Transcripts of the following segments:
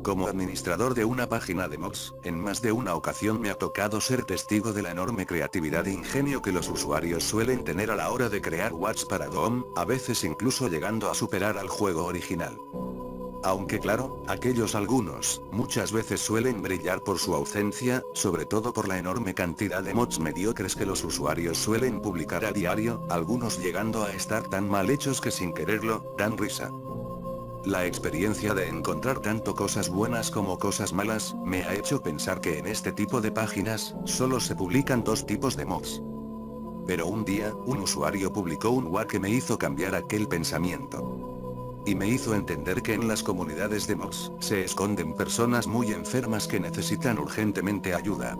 Como administrador de una página de mods, en más de una ocasión me ha tocado ser testigo de la enorme creatividad e ingenio que los usuarios suelen tener a la hora de crear mods para Doom, a veces incluso llegando a superar al juego original. Aunque claro, aquellos algunos, muchas veces suelen brillar por su ausencia, sobre todo por la enorme cantidad de mods mediocres que los usuarios suelen publicar a diario, algunos llegando a estar tan mal hechos que sin quererlo, dan risa. La experiencia de encontrar tanto cosas buenas como cosas malas, me ha hecho pensar que en este tipo de páginas, solo se publican dos tipos de mods. Pero un día, un usuario publicó un WAD que me hizo cambiar aquel pensamiento. Y me hizo entender que en las comunidades de mods, se esconden personas muy enfermas que necesitan urgentemente ayuda.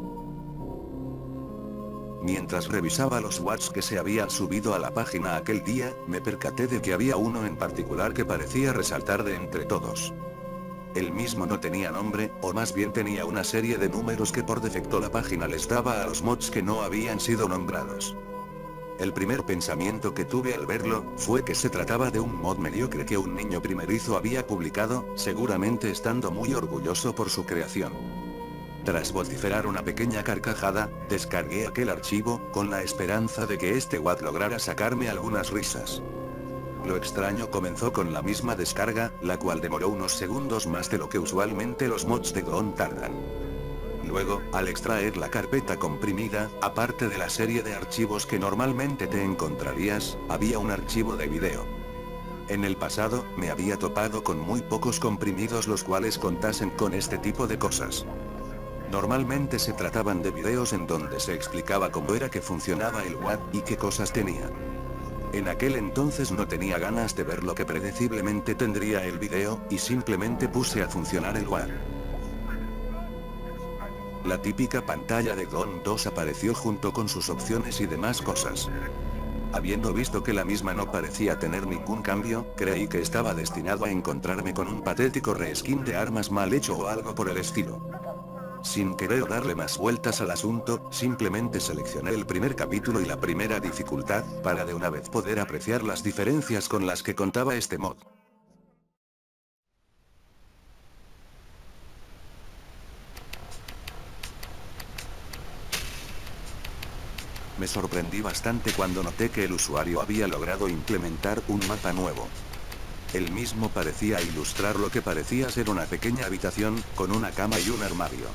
Mientras revisaba los WADs que se habían subido a la página aquel día, me percaté de que había uno en particular que parecía resaltar de entre todos. El mismo no tenía nombre, o más bien tenía una serie de números que por defecto la página les daba a los mods que no habían sido nombrados. El primer pensamiento que tuve al verlo, fue que se trataba de un mod mediocre que un niño primerizo había publicado, seguramente estando muy orgulloso por su creación. Tras vociferar una pequeña carcajada, descargué aquel archivo, con la esperanza de que este WAD lograra sacarme algunas risas. Lo extraño comenzó con la misma descarga, la cual demoró unos segundos más de lo que usualmente los mods de Doom tardan. Luego, al extraer la carpeta comprimida, aparte de la serie de archivos que normalmente te encontrarías, había un archivo de video. En el pasado, me había topado con muy pocos comprimidos los cuales contasen con este tipo de cosas. Normalmente se trataban de videos en donde se explicaba cómo era que funcionaba el WAD y qué cosas tenía. En aquel entonces no tenía ganas de ver lo que predeciblemente tendría el video, y simplemente puse a funcionar el WAD. La típica pantalla de Doom 2 apareció junto con sus opciones y demás cosas. Habiendo visto que la misma no parecía tener ningún cambio, creí que estaba destinado a encontrarme con un patético reskin de armas mal hecho o algo por el estilo. Sin querer darle más vueltas al asunto, simplemente seleccioné el primer capítulo y la primera dificultad, para de una vez poder apreciar las diferencias con las que contaba este mod. Me sorprendí bastante cuando noté que el usuario había logrado implementar un mapa nuevo. El mismo parecía ilustrar lo que parecía ser una pequeña habitación, con una cama y un armario.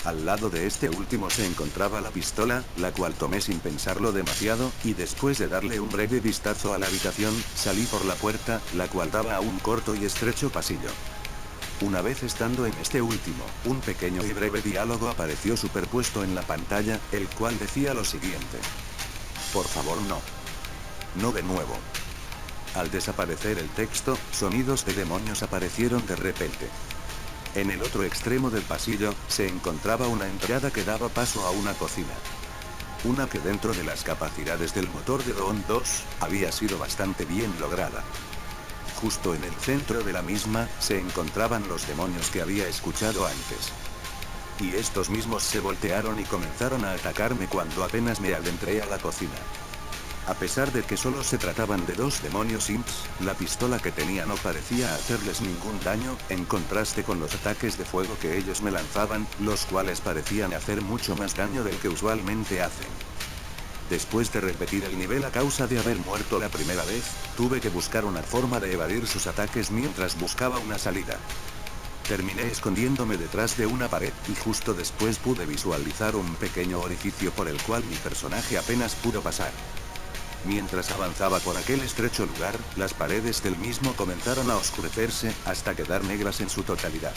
Al lado de este último se encontraba la pistola, la cual tomé sin pensarlo demasiado, y después de darle un breve vistazo a la habitación, salí por la puerta, la cual daba a un corto y estrecho pasillo. Una vez estando en este último, un pequeño y breve diálogo apareció superpuesto en la pantalla, el cual decía lo siguiente: por favor no. No de nuevo. Al desaparecer el texto, sonidos de demonios aparecieron de repente. En el otro extremo del pasillo, se encontraba una entrada que daba paso a una cocina. Una que dentro de las capacidades del motor de Doom 2, había sido bastante bien lograda. Justo en el centro de la misma, se encontraban los demonios que había escuchado antes. Y estos mismos se voltearon y comenzaron a atacarme cuando apenas me adentré a la cocina. A pesar de que solo se trataban de dos demonios imps, la pistola que tenía no parecía hacerles ningún daño, en contraste con los ataques de fuego que ellos me lanzaban, los cuales parecían hacer mucho más daño del que usualmente hacen. Después de repetir el nivel a causa de haber muerto la primera vez, tuve que buscar una forma de evadir sus ataques mientras buscaba una salida. Terminé escondiéndome detrás de una pared, y justo después pude visualizar un pequeño orificio por el cual mi personaje apenas pudo pasar. Mientras avanzaba por aquel estrecho lugar, las paredes del mismo comenzaron a oscurecerse, hasta quedar negras en su totalidad.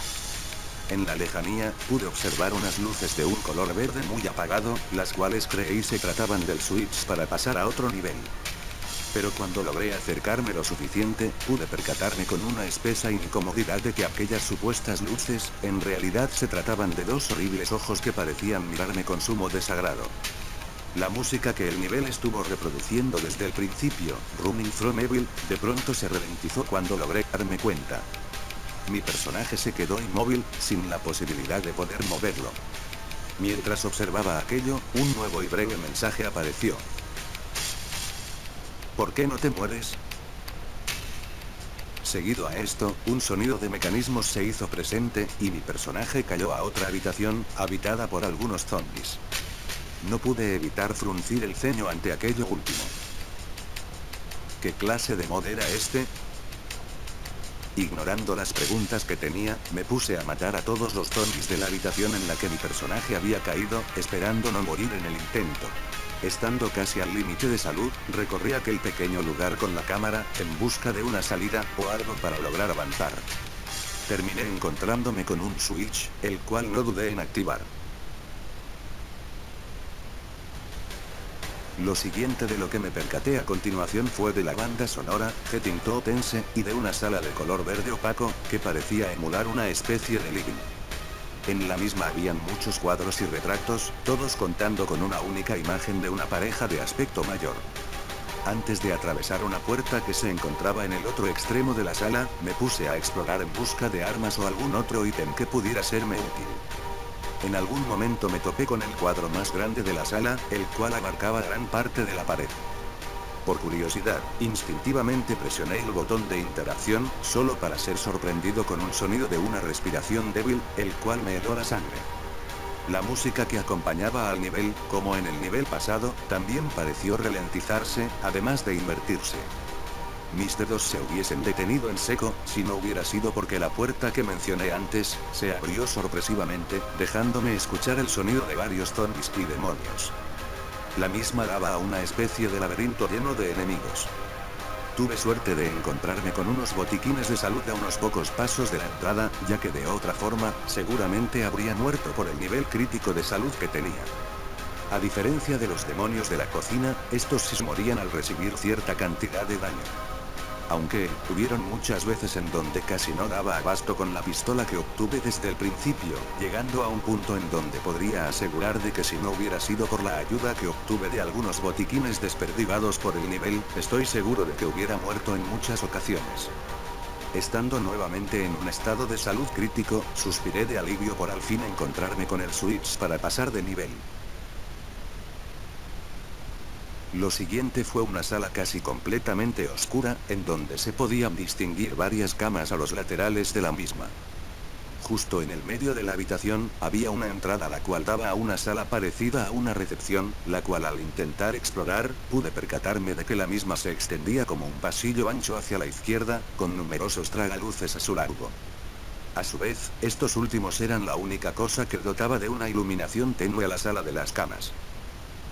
En la lejanía, pude observar unas luces de un color verde muy apagado, las cuales creí se trataban del switch para pasar a otro nivel. Pero cuando logré acercarme lo suficiente, pude percatarme con una espesa incomodidad de que aquellas supuestas luces, en realidad se trataban de dos horribles ojos que parecían mirarme con sumo desagrado. La música que el nivel estuvo reproduciendo desde el principio, Running from Evil, de pronto se ralentizó cuando logré darme cuenta. Mi personaje se quedó inmóvil, sin la posibilidad de poder moverlo. Mientras observaba aquello, un nuevo y breve mensaje apareció. ¿Por qué no te mueres? Seguido a esto, un sonido de mecanismos se hizo presente, y mi personaje cayó a otra habitación, habitada por algunos zombies. No pude evitar fruncir el ceño ante aquello último. ¿Qué clase de mod era este? Ignorando las preguntas que tenía, me puse a matar a todos los zombies de la habitación en la que mi personaje había caído, esperando no morir en el intento. Estando casi al límite de salud, recorrí aquel pequeño lugar con la cámara, en busca de una salida, o algo para lograr avanzar. Terminé encontrándome con un switch, el cual no dudé en activar. Lo siguiente de lo que me percaté a continuación fue de la banda sonora, Getting to Tense, y de una sala de color verde opaco, que parecía emular una especie de living. En la misma habían muchos cuadros y retratos, todos contando con una única imagen de una pareja de aspecto mayor. Antes de atravesar una puerta que se encontraba en el otro extremo de la sala, me puse a explorar en busca de armas o algún otro ítem que pudiera serme útil. En algún momento me topé con el cuadro más grande de la sala, el cual abarcaba gran parte de la pared. Por curiosidad, instintivamente presioné el botón de interacción, solo para ser sorprendido con un sonido de una respiración débil, el cual me heló la sangre. La música que acompañaba al nivel, como en el nivel pasado, también pareció ralentizarse, además de invertirse. Mis dedos se hubiesen detenido en seco, si no hubiera sido porque la puerta que mencioné antes, se abrió sorpresivamente, dejándome escuchar el sonido de varios zombies y demonios. La misma daba a una especie de laberinto lleno de enemigos. Tuve suerte de encontrarme con unos botiquines de salud a unos pocos pasos de la entrada, ya que de otra forma, seguramente habría muerto por el nivel crítico de salud que tenía. A diferencia de los demonios de la cocina, estos sí morían al recibir cierta cantidad de daño. Aunque, hubieron muchas veces en donde casi no daba abasto con la pistola que obtuve desde el principio, llegando a un punto en donde podría asegurar de que si no hubiera sido por la ayuda que obtuve de algunos botiquines desperdigados por el nivel, estoy seguro de que hubiera muerto en muchas ocasiones. Estando nuevamente en un estado de salud crítico, suspiré de alivio por al fin encontrarme con el switch para pasar de nivel. Lo siguiente fue una sala casi completamente oscura, en donde se podían distinguir varias camas a los laterales de la misma. Justo en el medio de la habitación, había una entrada la cual daba a una sala parecida a una recepción, la cual al intentar explorar, pude percatarme de que la misma se extendía como un pasillo ancho hacia la izquierda, con numerosos tragaluces a su largo. A su vez, estos últimos eran la única cosa que dotaba de una iluminación tenue a la sala de las camas.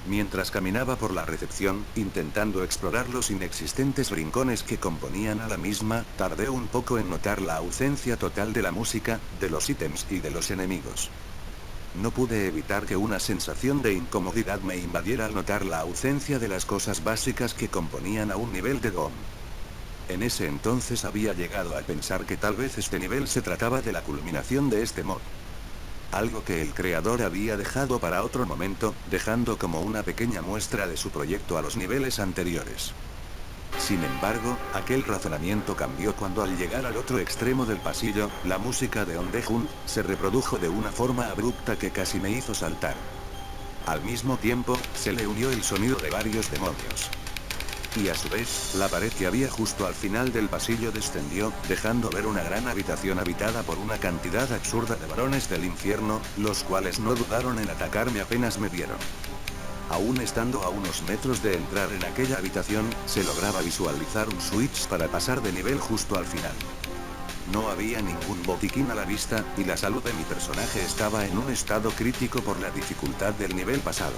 Mientras caminaba por la recepción, intentando explorar los inexistentes rincones que componían a la misma, tardé un poco en notar la ausencia total de la música, de los ítems y de los enemigos. No pude evitar que una sensación de incomodidad me invadiera al notar la ausencia de las cosas básicas que componían a un nivel de Doom. En ese entonces había llegado a pensar que tal vez este nivel se trataba de la culminación de este mod. Algo que el creador había dejado para otro momento, dejando como una pequeña muestra de su proyecto a los niveles anteriores. Sin embargo, aquel razonamiento cambió cuando al llegar al otro extremo del pasillo, la música de On the Hunt se reprodujo de una forma abrupta que casi me hizo saltar. Al mismo tiempo, se le unió el sonido de varios demonios. Y a su vez, la pared que había justo al final del pasillo descendió, dejando ver una gran habitación habitada por una cantidad absurda de varones del infierno, los cuales no dudaron en atacarme apenas me vieron. Aún estando a unos metros de entrar en aquella habitación, se lograba visualizar un switch para pasar de nivel justo al final. No había ningún botiquín a la vista, y la salud de mi personaje estaba en un estado crítico por la dificultad del nivel pasado.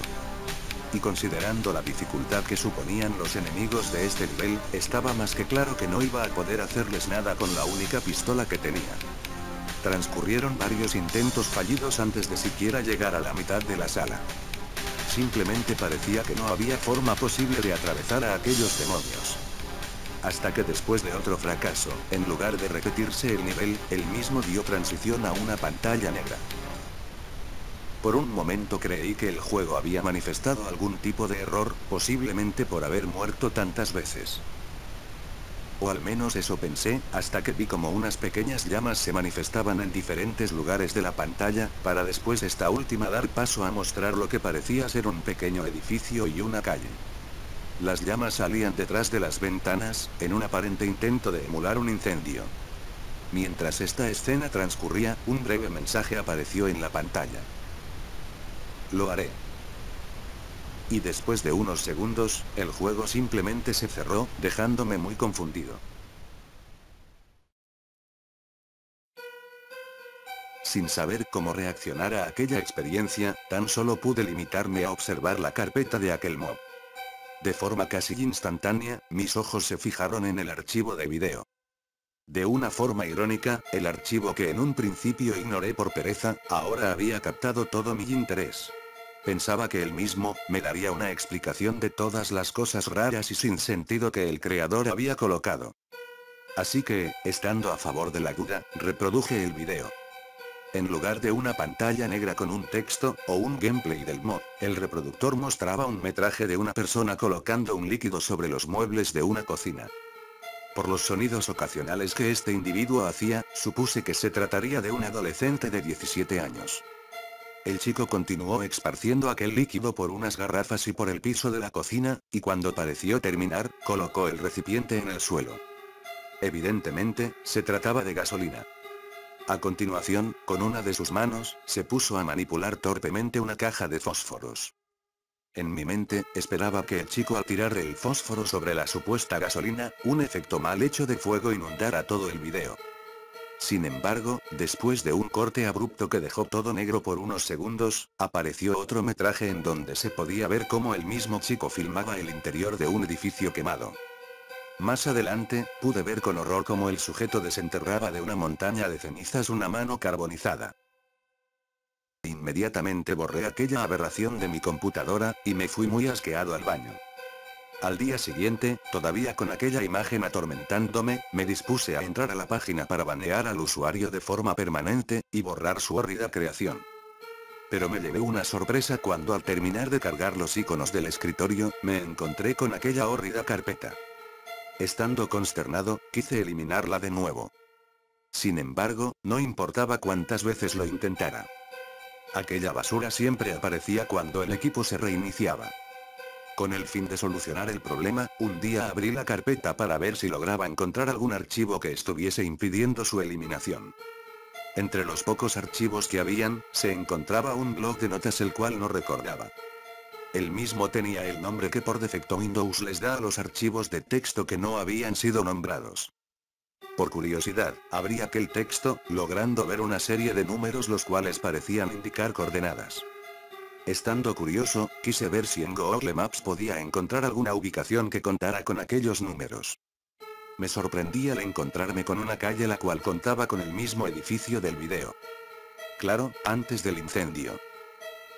Y considerando la dificultad que suponían los enemigos de este nivel, estaba más que claro que no iba a poder hacerles nada con la única pistola que tenía. Transcurrieron varios intentos fallidos antes de siquiera llegar a la mitad de la sala. Simplemente parecía que no había forma posible de atravesar a aquellos demonios. Hasta que después de otro fracaso, en lugar de repetirse el nivel, él mismo dio transición a una pantalla negra. Por un momento creí que el juego había manifestado algún tipo de error, posiblemente por haber muerto tantas veces. O al menos eso pensé, hasta que vi como unas pequeñas llamas se manifestaban en diferentes lugares de la pantalla, para después esta última dar paso a mostrar lo que parecía ser un pequeño edificio y una calle. Las llamas salían detrás de las ventanas, en un aparente intento de emular un incendio. Mientras esta escena transcurría, un breve mensaje apareció en la pantalla. Lo haré. Y después de unos segundos, el juego simplemente se cerró, dejándome muy confundido. Sin saber cómo reaccionar a aquella experiencia, tan solo pude limitarme a observar la carpeta de aquel mob. De forma casi instantánea, mis ojos se fijaron en el archivo de video. De una forma irónica, el archivo que en un principio ignoré por pereza, ahora había captado todo mi interés. Pensaba que él mismo me daría una explicación de todas las cosas raras y sin sentido que el creador había colocado. Así que, estando a favor de la duda, reproduje el video. En lugar de una pantalla negra con un texto, o un gameplay del mod, el reproductor mostraba un metraje de una persona colocando un líquido sobre los muebles de una cocina. Por los sonidos ocasionales que este individuo hacía, supuse que se trataría de un adolescente de 17 años. El chico continuó esparciendo aquel líquido por unas garrafas y por el piso de la cocina, y cuando pareció terminar, colocó el recipiente en el suelo. Evidentemente, se trataba de gasolina. A continuación, con una de sus manos, se puso a manipular torpemente una caja de fósforos. En mi mente, esperaba que el chico al tirar el fósforo sobre la supuesta gasolina, un efecto mal hecho de fuego inundara todo el video. Sin embargo, después de un corte abrupto que dejó todo negro por unos segundos, apareció otro metraje en donde se podía ver cómo el mismo chico filmaba el interior de un edificio quemado. Más adelante, pude ver con horror cómo el sujeto desenterraba de una montaña de cenizas una mano carbonizada. Inmediatamente borré aquella aberración de mi computadora, y me fui muy asqueado al baño. Al día siguiente, todavía con aquella imagen atormentándome, me dispuse a entrar a la página para banear al usuario de forma permanente, y borrar su horrida creación. Pero me llevé una sorpresa cuando al terminar de cargar los iconos del escritorio, me encontré con aquella horrida carpeta. Estando consternado, quise eliminarla de nuevo. Sin embargo, no importaba cuántas veces lo intentara. Aquella basura siempre aparecía cuando el equipo se reiniciaba. Con el fin de solucionar el problema, un día abrí la carpeta para ver si lograba encontrar algún archivo que estuviese impidiendo su eliminación. Entre los pocos archivos que habían, se encontraba un blog de notas el cual no recordaba. El mismo tenía el nombre que por defecto Windows les da a los archivos de texto que no habían sido nombrados. Por curiosidad, abrí aquel texto, logrando ver una serie de números los cuales parecían indicar coordenadas. Estando curioso, quise ver si en Google Maps podía encontrar alguna ubicación que contara con aquellos números. Me sorprendí al encontrarme con una calle la cual contaba con el mismo edificio del video. Claro, antes del incendio.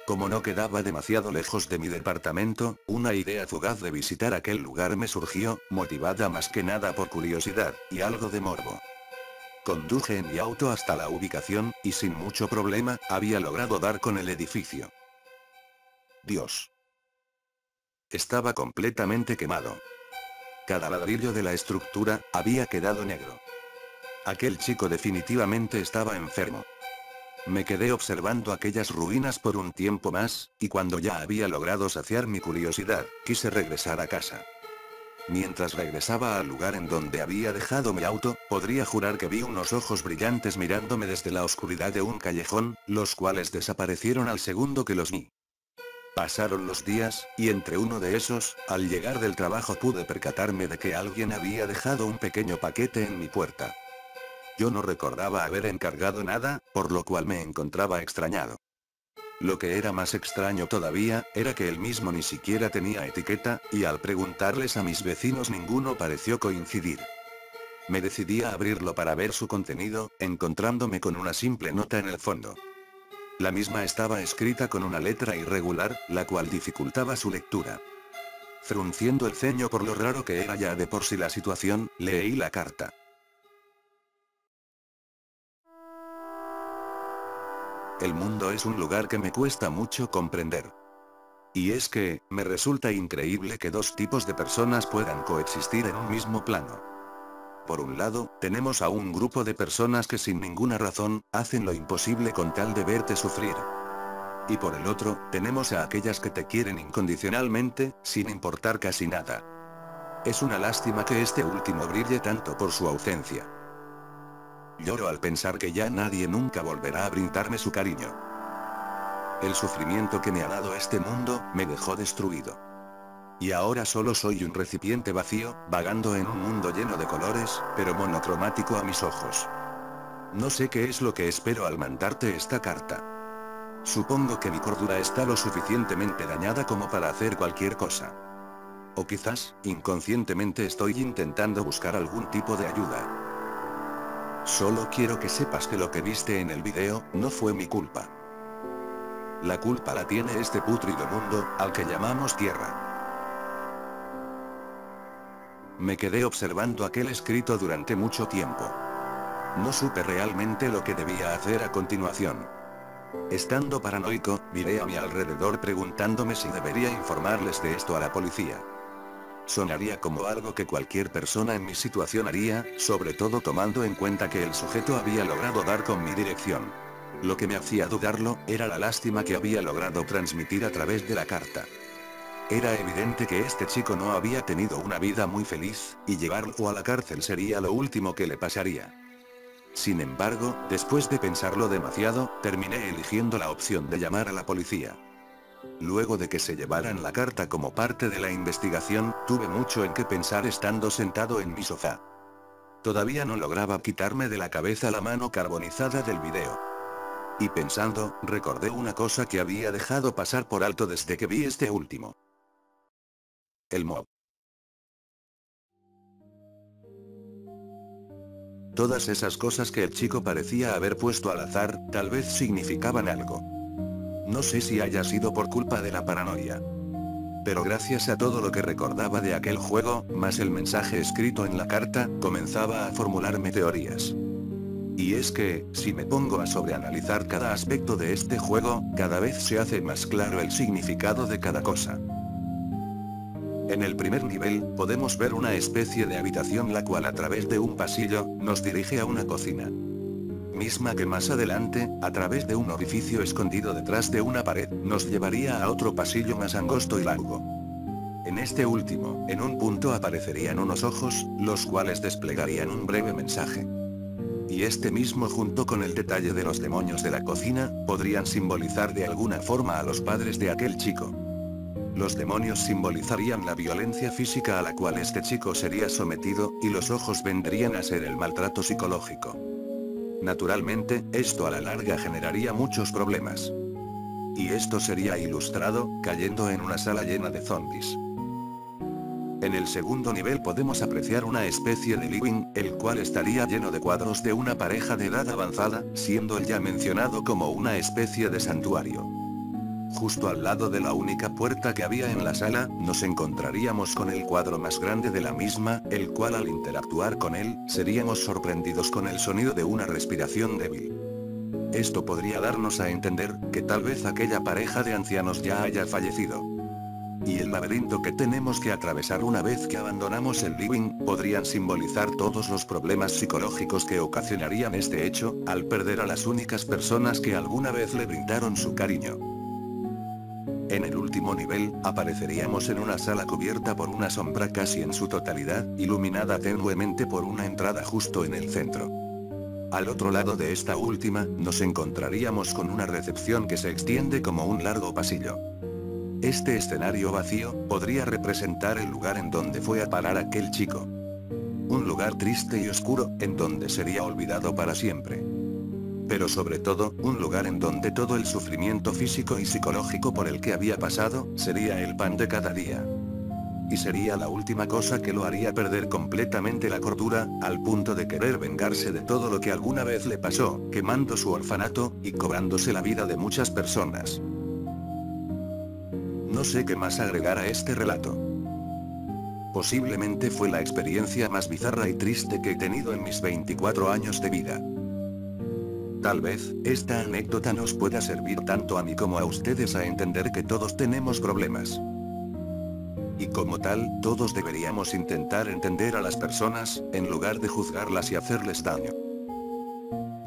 Como no quedaba demasiado lejos de mi departamento, una idea fugaz de visitar aquel lugar me surgió, motivada más que nada por curiosidad, y algo de morbo. Conduje en mi auto hasta la ubicación, y sin mucho problema, había logrado dar con el edificio. Dios. Estaba completamente quemado. Cada ladrillo de la estructura, había quedado negro. Aquel chico definitivamente estaba enfermo. Me quedé observando aquellas ruinas por un tiempo más, y cuando ya había logrado saciar mi curiosidad, quise regresar a casa. Mientras regresaba al lugar en donde había dejado mi auto, podría jurar que vi unos ojos brillantes mirándome desde la oscuridad de un callejón, los cuales desaparecieron al segundo que los vi. Pasaron los días, y entre uno de esos, al llegar del trabajo pude percatarme de que alguien había dejado un pequeño paquete en mi puerta. Yo no recordaba haber encargado nada, por lo cual me encontraba extrañado. Lo que era más extraño todavía, era que él mismo ni siquiera tenía etiqueta, y al preguntarles a mis vecinos ninguno pareció coincidir. Me decidí a abrirlo para ver su contenido, encontrándome con una simple nota en el fondo. La misma estaba escrita con una letra irregular, la cual dificultaba su lectura. Frunciendo el ceño por lo raro que era ya de por sí la situación, leí la carta. El mundo es un lugar que me cuesta mucho comprender. Y es que, me resulta increíble que dos tipos de personas puedan coexistir en un mismo plano. Por un lado, tenemos a un grupo de personas que sin ninguna razón, hacen lo imposible con tal de verte sufrir. Y por el otro, tenemos a aquellas que te quieren incondicionalmente, sin importar casi nada. Es una lástima que este último brille tanto por su ausencia. Lloro al pensar que ya nadie nunca volverá a brindarme su cariño. El sufrimiento que me ha dado este mundo, me dejó destruido. Y ahora solo soy un recipiente vacío, vagando en un mundo lleno de colores, pero monocromático a mis ojos. No sé qué es lo que espero al mandarte esta carta. Supongo que mi cordura está lo suficientemente dañada como para hacer cualquier cosa. O quizás, inconscientemente estoy intentando buscar algún tipo de ayuda. Solo quiero que sepas que lo que viste en el video, no fue mi culpa. La culpa la tiene este pútrido mundo, al que llamamos Tierra. Me quedé observando aquel escrito durante mucho tiempo. No supe realmente lo que debía hacer a continuación. Estando paranoico, miré a mi alrededor preguntándome si debería informarles de esto a la policía. Sonaría como algo que cualquier persona en mi situación haría, sobre todo tomando en cuenta que el sujeto había logrado dar con mi dirección. Lo que me hacía dudarlo, era la lástima que había logrado transmitir a través de la carta. Era evidente que este chico no había tenido una vida muy feliz, y llevarlo a la cárcel sería lo último que le pasaría. Sin embargo, después de pensarlo demasiado, terminé eligiendo la opción de llamar a la policía. Luego de que se llevaran la carta como parte de la investigación, tuve mucho en qué pensar estando sentado en mi sofá. Todavía no lograba quitarme de la cabeza la mano carbonizada del video. Y pensando, recordé una cosa que había dejado pasar por alto desde que vi este último. El mob. Todas esas cosas que el chico parecía haber puesto al azar, tal vez significaban algo. No sé si haya sido por culpa de la paranoia. Pero gracias a todo lo que recordaba de aquel juego, más el mensaje escrito en la carta, comenzaba a formularme teorías. Y es que, si me pongo a sobreanalizar cada aspecto de este juego, cada vez se hace más claro el significado de cada cosa. En el primer nivel, podemos ver una especie de habitación la cual a través de un pasillo, nos dirige a una cocina. Misma que más adelante, a través de un orificio escondido detrás de una pared, nos llevaría a otro pasillo más angosto y largo. En este último, en un punto aparecerían unos ojos, los cuales desplegarían un breve mensaje. Y este mismo junto con el detalle de los demonios de la cocina, podrían simbolizar de alguna forma a los padres de aquel chico. Los demonios simbolizarían la violencia física a la cual este chico sería sometido, y los ojos vendrían a ser el maltrato psicológico. Naturalmente, esto a la larga generaría muchos problemas. Y esto sería ilustrado, cayendo en una sala llena de zombies. En el segundo nivel podemos apreciar una especie de living, el cual estaría lleno de cuadros de una pareja de edad avanzada, siendo el ya mencionado como una especie de santuario. Justo al lado de la única puerta que había en la sala, nos encontraríamos con el cuadro más grande de la misma, el cual al interactuar con él, seríamos sorprendidos con el sonido de una respiración débil. Esto podría darnos a entender, que tal vez aquella pareja de ancianos ya haya fallecido. Y el laberinto que tenemos que atravesar una vez que abandonamos el living, podrían simbolizar todos los problemas psicológicos que ocasionarían este hecho, al perder a las únicas personas que alguna vez le brindaron su cariño. En el último nivel, apareceríamos en una sala cubierta por una sombra casi en su totalidad, iluminada tenuemente por una entrada justo en el centro. Al otro lado de esta última, nos encontraríamos con una recepción que se extiende como un largo pasillo. Este escenario vacío, podría representar el lugar en donde fue a parar aquel chico. Un lugar triste y oscuro, en donde sería olvidado para siempre. Pero sobre todo, un lugar en donde todo el sufrimiento físico y psicológico por el que había pasado, sería el pan de cada día. Y sería la última cosa que lo haría perder completamente la cordura, al punto de querer vengarse de todo lo que alguna vez le pasó, quemando su orfanato, y cobrándose la vida de muchas personas. No sé qué más agregar a este relato. Posiblemente fue la experiencia más bizarra y triste que he tenido en mis 24 años de vida. Tal vez, esta anécdota nos pueda servir tanto a mí como a ustedes a entender que todos tenemos problemas. Y como tal, todos deberíamos intentar entender a las personas, en lugar de juzgarlas y hacerles daño.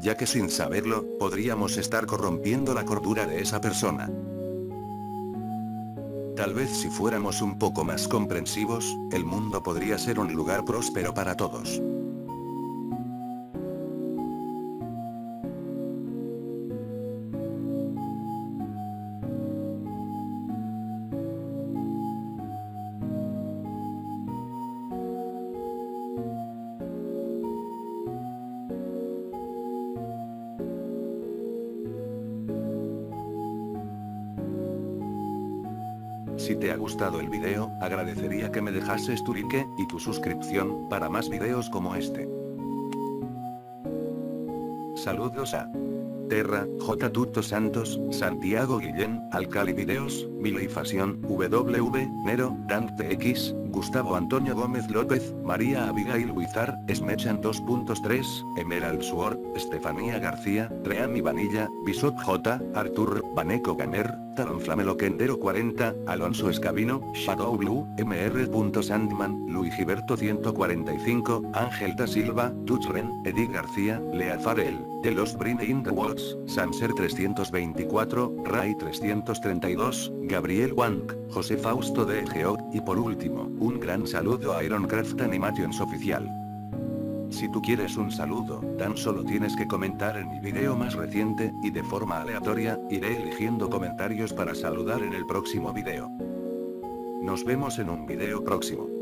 ya que sin saberlo, podríamos estar corrompiendo la cordura de esa persona. Tal vez si fuéramos un poco más comprensivos, el mundo podría ser un lugar próspero para todos. Si te ha gustado el video, agradecería que me dejases tu like y tu suscripción para más videos como este. Saludos a Terra, J. Tuto Santos, Santiago Guillén, Alcali Videos, Mileifación, WW, Nero, Dante X, Gustavo Antonio Gómez López, María Abigail Huizar, Smechan 2.3, Emerald Sword, Estefanía García, Treami Vanilla, Bisot J, Artur, Baneco Gamer, Talon Flameloquendero 40, Alonso Escabino, Shadow Blue, Mr. Luis Giberto 145, Ángel da Silva, Tuchren, Eddie García, Lea Farel, The Lost Brain in the Woods, Samser 324, Ray 332, Gabriel Wank, José Fausto de Geog, y por último, un gran saludo a Ironcraft Animations Oficial. Si tú quieres un saludo, tan solo tienes que comentar en mi video más reciente, y de forma aleatoria, iré eligiendo comentarios para saludar en el próximo video. Nos vemos en un video próximo.